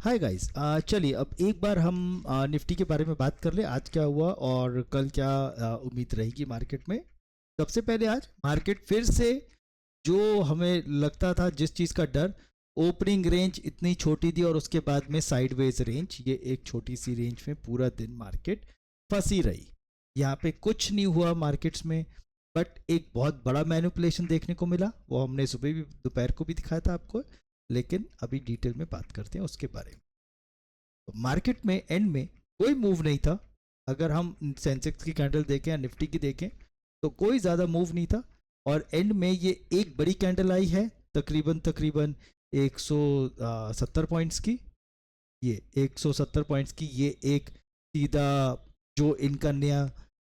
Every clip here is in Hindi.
हाय गाइस, चलिए अब एक बार हम निफ्टी के बारे में बात कर ले। आज क्या हुआ और कल क्या उम्मीद रहेगी मार्केट में। सबसे पहले आज मार्केट फिर से, जो हमें लगता था जिस चीज़ का डर, ओपनिंग रेंज इतनी छोटी थी और उसके बाद में साइडवेज रेंज, ये एक छोटी सी रेंज में पूरा दिन मार्केट फंसी रही। यहाँ पे कुछ नहीं हुआ मार्केट्स में, बट एक बहुत बड़ा मैनिपुलेशन देखने को मिला। वो हमने सुबह भी दोपहर को भी दिखाया था आपको, लेकिन अभी डिटेल में बात करते हैं उसके बारे में। तो मार्केट में एंड में कोई मूव नहीं था। अगर हम सेंसेक्स की कैंडल देखें या निफ्टी की देखें तो कोई ज़्यादा मूव नहीं था। और एंड में ये एक बड़ी कैंडल आई है, तकरीबन तकरीबन 170 पॉइंट्स की। ये 170 पॉइंट्स की, ये एक सीधा जो इनका नया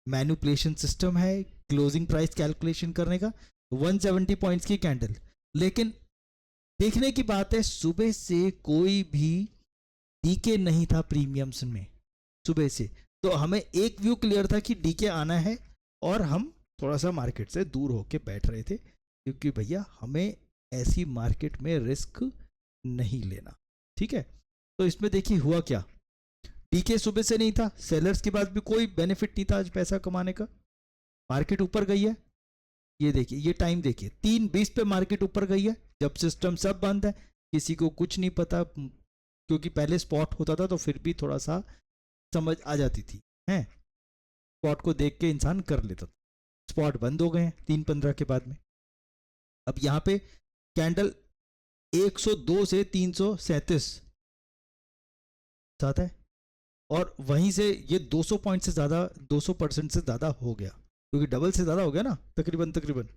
मैनिपुलेशन सिस्टम है क्लोजिंग प्राइस कैलकुलेशन करने का, 170 पॉइंट्स की कैंडल। लेकिन देखने की बात है, सुबह से कोई भी डीके नहीं था प्रीमियम्स में सुबह से। तो हमें एक व्यू क्लियर था कि डीके आना है, और हम थोड़ा सा मार्केट से दूर होके बैठ रहे थे, क्योंकि भैया हमें ऐसी मार्केट में रिस्क नहीं लेना। ठीक है, तो इसमें देखिए हुआ क्या। डीके सुबह से नहीं था, सेलर्स के पास भी कोई बेनिफिट नहीं था आज पैसा कमाने का। मार्केट ऊपर गई है, ये देखिए, ये टाइम देखिए, 3:20 पे मार्केट ऊपर गई है, जब सिस्टम सब बंद है, किसी को कुछ नहीं पता। क्योंकि पहले स्पॉट होता था तो फिर भी थोड़ा सा समझ आ जाती थी, हैं, स्पॉट को देख के इंसान कर लेता था। स्पॉट बंद हो गए हैं 3:15 के बाद में। अब यहाँ पे कैंडल 102 से 337 जाता है, और वहीं से ये 200 पॉइंट से ज़्यादा, 200% से ज़्यादा हो गया, क्योंकि डबल से ज़्यादा हो गया ना तकरीबन तकरीबन।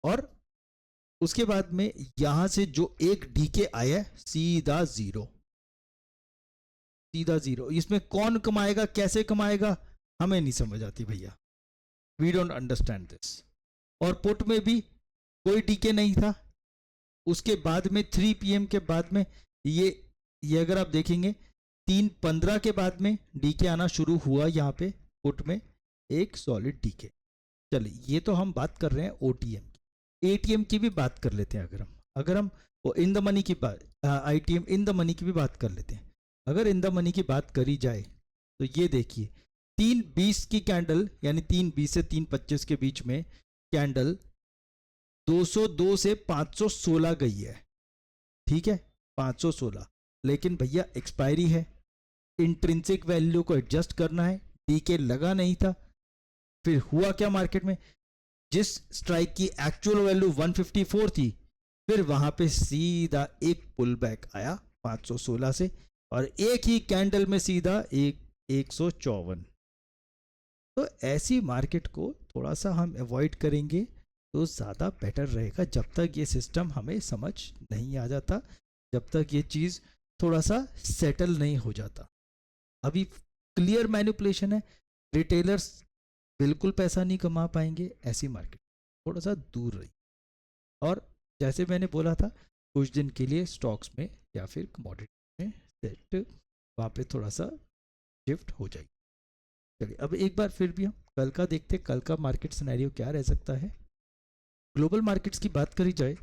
और उसके बाद में यहाँ से जो एक डीके आया है, सीधा जीरो, सीधा जीरो। इसमें कौन कमाएगा, कैसे कमाएगा, हमें नहीं समझ आती भैया। We don't understand this. और पुट में भी कोई डीके नहीं था। उसके बाद में 3 PM के बाद में ये अगर आप देखेंगे 3:15 के बाद में डीके आना शुरू हुआ यहाँ पे पुट में, एक सॉलिड डीके। चलिए, ये तो हम बात कर रहे हैं ओटीएम की। एटीएम की भी बात कर लेते हैं। अगर हम वो इन द मनी की बात, आईटीएम इन द मनी की भी बात कर लेते हैं। अगर इन द मनी की बात करी जाए तो ये देखिए, 3:20 की कैंडल, यानी 3:20 से 3:25 के बीच में कैंडल 202 से 516 गई है। ठीक है, 516। लेकिन भैया एक्सपायरी है, इंट्रिंसिक वैल्यू को एडजस्ट करना है, डीके लगा नहीं था। फिर हुआ क्या मार्केट में, जिस स्ट्राइक की एक्चुअल वैल्यू 154 थी, फिर वहां पे सीधा एक पुल बैक आया 516 से, और एक ही कैंडल में सीधा 154। तो ऐसी मार्केट को थोड़ा सा हम अवॉइड करेंगे तो ज़्यादा बेटर रहेगा, जब तक ये सिस्टम हमें समझ नहीं आ जाता, जब तक ये चीज़ थोड़ा सा सेटल नहीं हो जाता। अभी क्लियर मैनिपुलेशन है, रिटेलर्स बिल्कुल पैसा नहीं कमा पाएंगे, ऐसी मार्केट थोड़ा सा दूर रही। और जैसे मैंने बोला था, कुछ दिन के लिए स्टॉक्स में या फिर कमोडिटी में सेट वहाँ पे थोड़ा सा शिफ्ट हो जाएगी। चलिए अब एक बार फिर भी हम कल का देखते, कल का मार्केट सिनेरियो क्या रह सकता है। ग्लोबल मार्केट्स की बात करी जाए,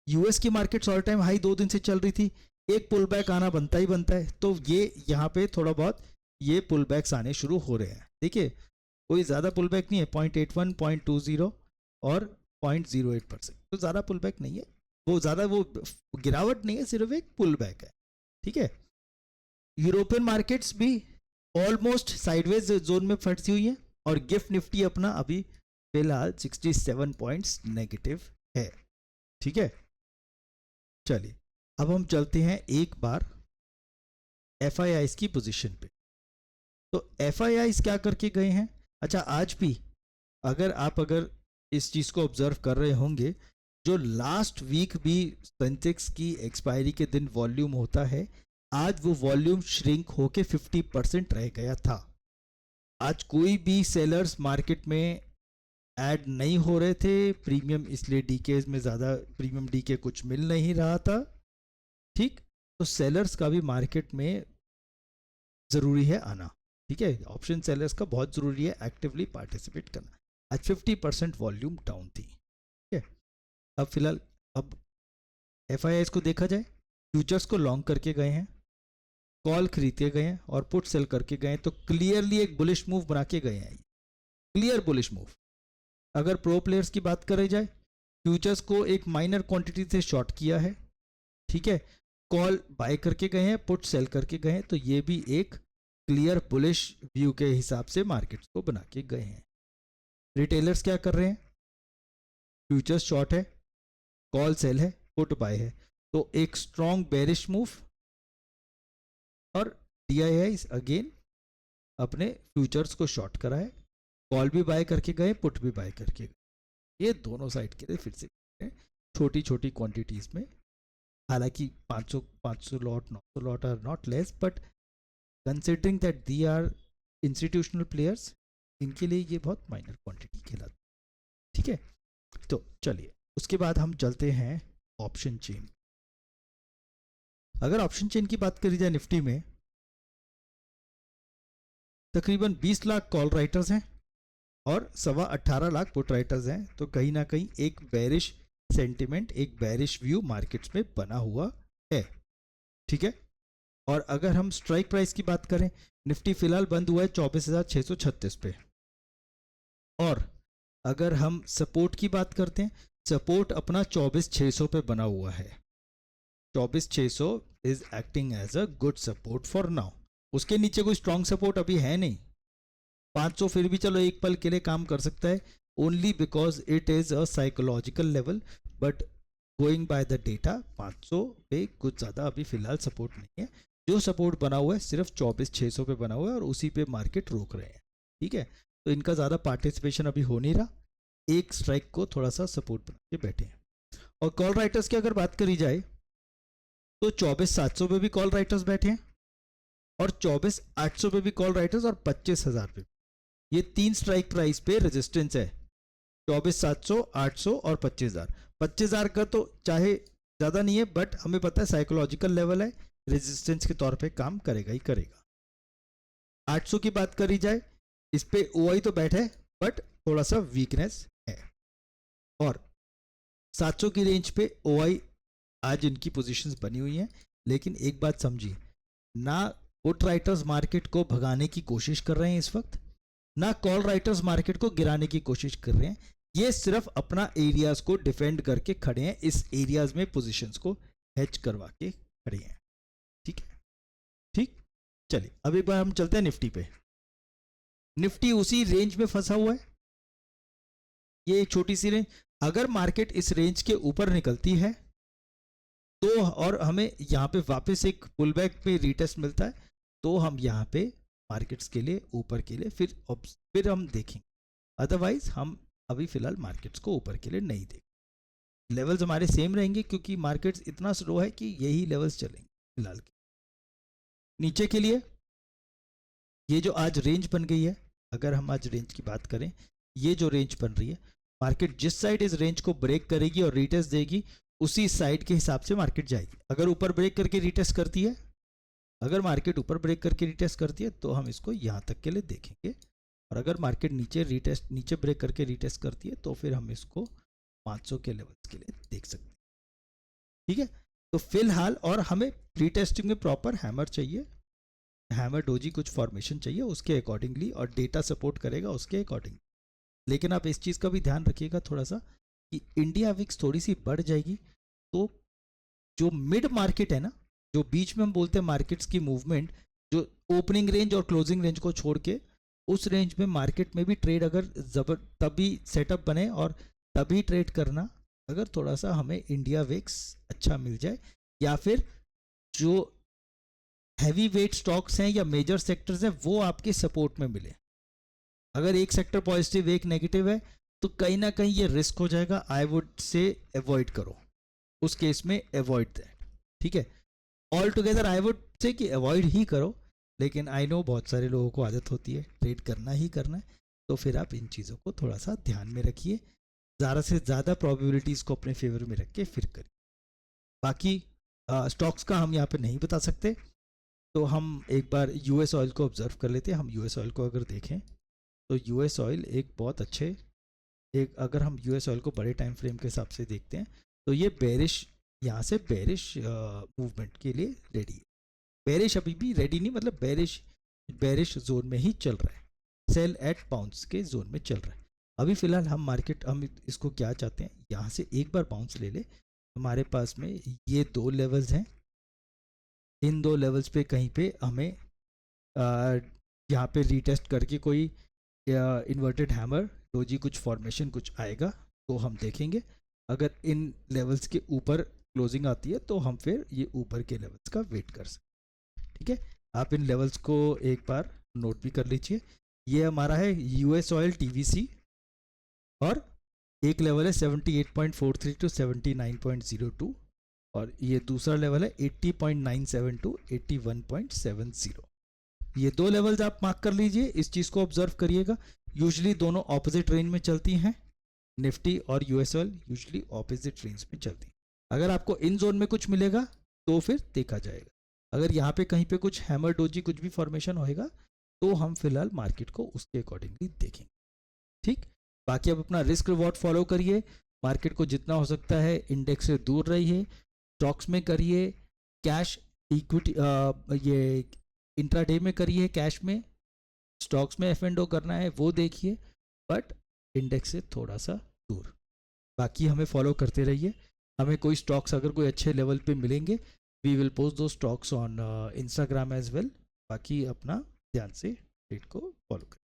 यूएस की मार्केट्स ऑल टाइम हाई 2 दिन से चल रही थी, एक पुल बैक आना बनता ही बनता है। तो ये यहाँ पे थोड़ा बहुत ये पुल बैक्स आने शुरू हो रहे हैं। देखिए, कोई ज़्यादा पुल बैक नहीं है, 0.81, 0.20 और 0.08%। तो ज़्यादा पुल बैक नहीं है, वो ज़्यादा वो गिरावट नहीं है, सिर्फ एक पुल बैक है। ठीक है, यूरोपियन मार्केट्स भी ऑलमोस्ट साइडवेज जोन में फंसी हुई है, और गिफ्ट निफ्टी अपना अभी फिलहाल 67 पॉइंट्स नेगेटिव है। ठीक है, चलिए अब हम चलते हैं एक बार एफआईआईस की पोजीशन पे। तो एफआईआईस क्या करके गए हैं। अच्छा, आज भी अगर इस चीज़ को ऑब्जर्व कर रहे होंगे, जो लास्ट वीक भी सेंसेक्स की एक्सपायरी के दिन वॉल्यूम होता है, आज वो वॉल्यूम श्रिंक होके 50% रह गया था। आज कोई भी सेलर्स मार्केट में ऐड नहीं हो रहे थे प्रीमियम, इसलिए डीके में ज़्यादा प्रीमियम डीके कुछ मिल नहीं रहा था। ठीक, तो सेलर्स का भी मार्केट में ज़रूरी है आना। ठीक है, ऑप्शन सेलर्स का बहुत ज़रूरी है एक्टिवली पार्टिसिपेट करना। आज 50% वॉल्यूम डाउन थी। ठीक है, अब फिलहाल अब एफआईआईस को देखा जाए फ्यूचर्स को लॉन्ग करके गए हैं, कॉल खरीदे गए हैं और पुट सेल करके गए हैं, तो क्लियरली एक बुलिश मूव बना के गए हैं, क्लियर बुलिश मूव। अगर प्रो प्लेयर्स की बात करी जाए, फ्यूचर्स को एक माइनर क्वांटिटी से शॉर्ट किया है, ठीक है, कॉल बाय करके गए हैं, पुट सेल करके गए हैं, तो ये भी एक क्लियर बुलिश व्यू के हिसाब से मार्केट्स को बना के गए हैं। रिटेलर्स क्या कर रहे हैं, फ्यूचर्स शॉर्ट है, कॉल सेल है, पुट बाय है, तो एक स्ट्रॉन्ग बेरिश मूव। और DII अगेन अपने फ्यूचर्स को शॉर्ट करा है, कॉल भी बाय करके गए, पुट भी बाय करके गए। ये दोनों साइड के लिए फिर से छोटी छोटी क्वांटिटीज में, हालांकि 500 lot 900 lot are not less, but considering that they are institutional players, इनके लिए ये बहुत माइनर क्वांटिटी कहलाती है, ठीक है। तो चलिए उसके बाद हम चलते हैं ऑप्शन चेन। अगर ऑप्शन चेन की बात करी जाए, निफ्टी में तकरीबन 20 लाख कॉल राइटर्स हैं और 18.25 लाख पुट राइटर्स हैं, तो कहीं ना कहीं एक बेरिश सेंटिमेंट, एक बेरिश व्यू मार्केट्स में बना हुआ है, ठीक है। और अगर हम स्ट्राइक प्राइस की बात करें, निफ्टी फिलहाल बंद हुआ है 24,636 पे। और अगर हम सपोर्ट की बात करते हैं, सपोर्ट अपना 24,600 पे बना हुआ है। 24,600 is acting as a good support for now. उसके नीचे कोई स्ट्रॉन्ग सपोर्ट अभी है नहीं। 500 फिर भी चलो एक पल के लिए काम कर सकता है, only because it is a psychological level, but going by the data 500 पे कुछ ज़्यादा अभी फिलहाल सपोर्ट नहीं है। जो सपोर्ट बना हुआ है सिर्फ 24,600 पे बना हुआ है और उसी पे मार्केट रोक रहे हैं, ठीक है। तो इनका ज़्यादा पार्टिसिपेशन अभी हो नहीं रहा, एक स्ट्राइक को थोड़ा सा सपोर्ट बना के बैठे हैं। और कॉल राइटर्स की अगर बात करी जाए तो 24,700 पे भी कॉल राइटर्स बैठे हैं और 24,800 पे भी कॉल राइटर्स और 25,000 पे। ये तीन स्ट्राइक प्राइस पे रेजिस्टेंस है, 24,700, 800 और 25,000। 25,000 का तो चाहे ज़्यादा नहीं है, बट हमें पता है साइकोलॉजिकल लेवल है, रेजिस्टेंस के तौर पे काम करेगा ही करेगा। 800 की बात करी जाए, इस पे OI तो बैठा है बट थोड़ा सा वीकनेस है। और 700 की रेंज पे OI आज इनकी पोजीशंस बनी हुई हैं, लेकिन एक बात समझिए, ना पुट राइटर्स मार्केट को भगाने की कोशिश कर रहे हैं इस वक्त, ना कॉल राइटर्स मार्केट को गिराने की कोशिश कर रहे हैं। ये सिर्फ अपना एरियाज को डिफेंड करके खड़े हैं, इस एरियाज में पोजीशंस को हेज करवा के खड़े हैं, ठीक है। ठीक, चलिए अब एक बार हम चलते हैं निफ्टी पे। निफ्टी उसी रेंज में फंसा हुआ है, ये एक छोटी सी रेंज। अगर मार्केट इस रेंज के ऊपर निकलती है तो, और हमें यहाँ पे वापस एक पुल बैक पे रीटेस्ट मिलता है, तो हम यहाँ पे मार्केट्स के लिए ऊपर के लिए फिर हम देखेंगे। अदरवाइज हम अभी फिलहाल मार्केट्स को ऊपर के लिए नहीं देखेंगे। लेवल्स हमारे सेम रहेंगे क्योंकि मार्केट्स इतना स्लो है कि यही लेवल्स चलेंगे फिलहाल के। नीचे के लिए ये जो आज रेंज बन गई है, अगर हम आज रेंज की बात करें, ये जो रेंज बन रही है, मार्केट जिस साइड इस रेंज को ब्रेक करेगी और रीटेस्ट देगी, उसी साइड के हिसाब से मार्केट जाएगी। अगर ऊपर ब्रेक करके रीटेस्ट करती है, अगर मार्केट ऊपर ब्रेक करके रीटेस्ट करती है तो हम इसको यहाँ तक के लिए देखेंगे, और अगर मार्केट नीचे ब्रेक करके रीटेस्ट करती है तो फिर हम इसको 500 के लेवल्स के लिए देख सकते हैं, ठीक है। तो फिलहाल, और हमें रीटेस्टिंग में प्रॉपर हैमर चाहिए, हैमर डोजी कुछ फॉर्मेशन चाहिए उसके अकॉर्डिंगली, और डेटा सपोर्ट करेगा उसके अकॉर्डिंग। लेकिन आप इस चीज़ का भी ध्यान रखिएगा थोड़ा सा कि इंडिया विक्स थोड़ी सी बढ़ जाएगी तो जो मिड मार्केट है ना, जो बीच में हम बोलते हैं मार्केट्स की मूवमेंट, जो ओपनिंग रेंज और क्लोजिंग रेंज को छोड़ के उस रेंज में मार्केट में भी ट्रेड अगर तभी सेटअप बने और तभी ट्रेड करना, अगर थोड़ा सा हमें इंडिया विक्स अच्छा मिल जाए, या फिर जो हैवी वेट स्टॉक्स हैं या मेजर सेक्टर्स हैं वो आपके सपोर्ट में मिले। अगर एक सेक्टर पॉजिटिव एक नेगेटिव है तो कहीं ना कहीं ये रिस्क हो जाएगा। आई वुड से अवॉइड करो, उस केस में अवॉइड दैट, ठीक है। All together I would say कि अवॉइड ही करो, लेकिन आई नो बहुत सारे लोगों को आदत होती है ट्रेड करना ही करना है, तो फिर आप इन चीज़ों को थोड़ा सा ध्यान में रखिए, ज़्यादा से ज़्यादा प्रोबेबिलिटीज़ को अपने फेवर में रख के फिर करिए। बाकी स्टॉक्स का हम यहाँ पे नहीं बता सकते, तो हम एक बार US ऑयल को ऑब्जर्व कर लेते हैं। हम US ऑयल को अगर देखें तो US ऑयल एक बहुत अच्छे, अगर हम US ऑयल को बड़े टाइम फ्रेम के हिसाब से देखते हैं तो ये बेरिश यहाँ से बेरिश मूवमेंट के लिए रेडी है। बेरिश अभी भी रेडी नहीं, मतलब बेरिश जोन में ही चल रहा है, सेल एट बाउंस के जोन में चल रहा है। अभी फिलहाल हम इसको क्या चाहते हैं, यहाँ से एक बार बाउंस ले ले। हमारे पास में ये 2 लेवल्स हैं, इन 2 लेवल्स पे कहीं पे हमें यहाँ पे रीटेस्ट करके कोई इन्वर्टेड हैमर डोजी कुछ फॉर्मेशन कुछ आएगा तो हम देखेंगे। अगर इन लेवल्स के ऊपर क्लोजिंग आती है तो हम फिर ये ऊपर के लेवल्स का वेट कर सकते हैं। ठीक है, आप इन लेवल्स को एक बार नोट भी कर लीजिए। ये हमारा है यूएस ऑयल टीवीसी और एक लेवल है 78.43 टू 79.02 और ये दूसरा लेवल है 80.97 टू 81.70। ये 2 लेवल्स आप मार्क कर लीजिए, इस चीज़ को ऑब्जर्व करिएगा। यूजुअली दोनों ऑपोजिट रेंज में चलती हैं, निफ्टी और यूएसएल यूजुअली ऑपोजिट रेंज में चलती हैं। अगर आपको इन जोन में कुछ मिलेगा तो फिर देखा जाएगा, अगर यहाँ पे कहीं पे कुछ हैमर डोजी कुछ भी फॉर्मेशन होएगा तो हम फिलहाल मार्केट को उसके अकॉर्डिंगली देखेंगे। ठीक, बाकी आप अपना रिस्क रिवॉर्ड फॉलो करिए, मार्केट को जितना हो सकता है इंडेक्स से दूर रहिए, स्टॉक्स में करिए, कैश इक्विटी ये इंट्राडे में करिए, कैश में, स्टॉक्स में एफ&ओ करना है वो देखिए, बट इंडेक्स से थोड़ा सा दूर। बाकी हमें फॉलो करते रहिए, हमें कोई स्टॉक्स अगर कोई अच्छे लेवल पे मिलेंगे वी विल पोस्ट दो stocks on Instagram as well. बाकी अपना ध्यान से ट्रेड को फॉलो करें।